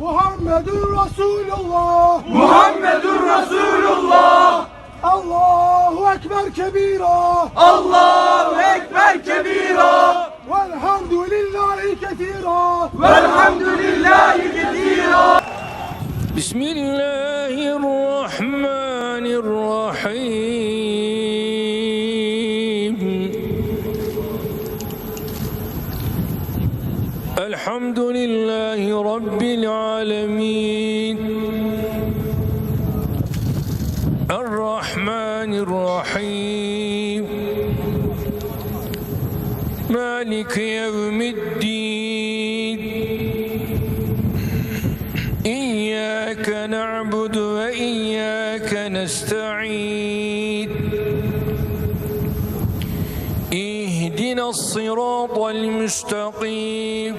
محمد رسول الله محمد رسول الله الله أكبر كبيرا الله أكبر كبيرا والحمد لله كثيرا والحمد لله كثيرا. بسم الله الرحمن الرحيم. الحمد لله رب العالمين الرحمن الرحيم مالك يوم الدين إياك نعبد وإياك نستعين اهدنا الصراط المستقيم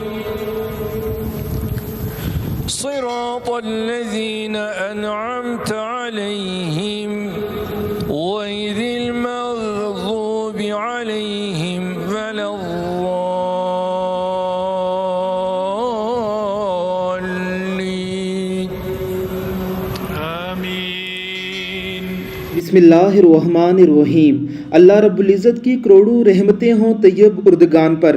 صراط الذين أنعمت عليهم غير المغضوب عليهم ولا الضالين آمين. بسم اللہ الرحمن الرحیم. اللہ رب العزت کی کروڑوں رحمتیں ہوں طیب اردگان پر.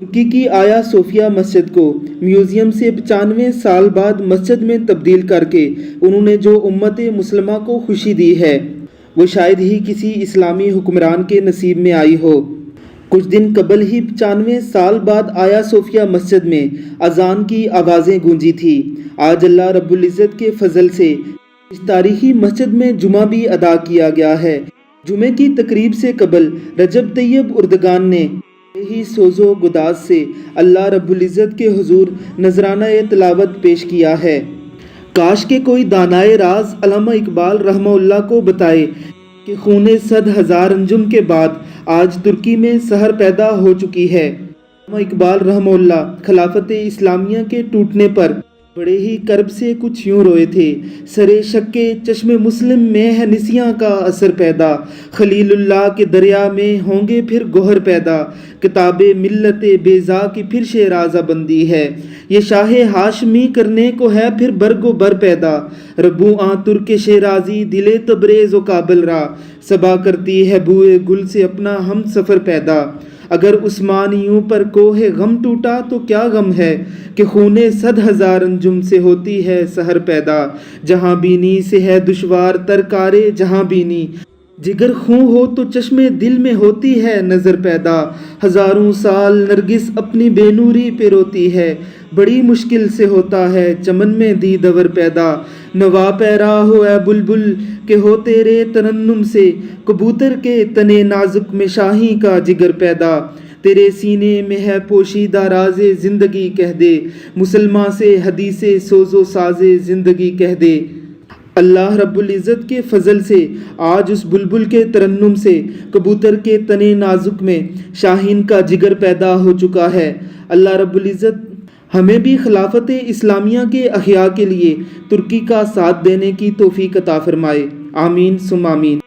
ترکی کی آیا صوفیہ مسجد کو میوزیم سے 95 سال بعد مسجد میں تبدیل کر کے انہوں نے جو امت مسلمہ کو خوشی دی ہے وہ شاید ہی کسی اسلامی حکمران کے نصیب میں آئی ہو. کچھ دن قبل ہی 95 سال بعد آیا صوفیہ مسجد میں اذان کی آوازیں گونجی تھی. آج اللہ رب العزت کے فضل سے اس تاریخی مسجد میں جمعہ بھی ادا کیا گیا ہے. جمعے کی تقریب سے قبل رجب طیب اردگان نے ہی سوز و گداز سے اللہ رب العزت کے حضور نذرانہ تلاوت پیش کیا ہے. کاش کہ کوئی دانائے راز علامہ اقبال رحمہ اللہ کو بتائے کہ خون 100,000 انجم کے بعد آج ترکی میں سحر پیدا ہو چکی ہے. علامہ اقبال رحمہ اللہ خلافت اسلامیہ کے ٹوٹنے پر بڑے ہی کرب سے کچھ یوں روئے تھے. سرے شک چشم مسلم میں ہے نسیاں کا اثر پیدا، خلیل اللہ کے دریا میں ہوں گے پھر گوہر پیدا، کتاب ملت بیضا کی پھر شیرازہ بندی ہے، یہ شاہ ہاشمی کرنے کو ہے پھر برگ و بر پیدا، ربو آن ترک شیرازی دلے تبریز و کابل را، صبا کرتی ہے بوئے گل سے اپنا ہم سفر پیدا. اگر عثمانیوں پر کوہ غم ٹوٹا تو کیا غم ہے کہ خون 100,000 انجم سے ہوتی ہے سحر پیدا. جہاں بینی سے ہے دشوار ترکارے جہاں بینی، جگر خون ہو تو چشم دل میں ہوتی ہے نظر پیدا. ہزاروں سال نرگس اپنی بے نوری پہ روتی ہے، بڑی مشکل سے ہوتا ہے چمن میں دیدور پیدا. نوا پیرا ہو اے بلبل کہ ہو تیرے ترنم سے، کبوتر کے تنے نازک میں شاہی کا جگر پیدا. تیرے سینے میں ہے پوشیدہ راز زندگی کہہ دے، مسلمان سے حدیث سوز و ساز زندگی کہہ دے. اللہ رب العزت کے فضل سے آج اس بلبل کے ترنم سے کبوتر کے تنے نازک میں شاہین کا جگر پیدا ہو چکا ہے. اللہ رب العزت ہمیں بھی خلافت اسلامیہ کے احیاء کے لیے ترکی کا ساتھ دینے کی توفیق عطا فرمائے. آمین ثم آمین.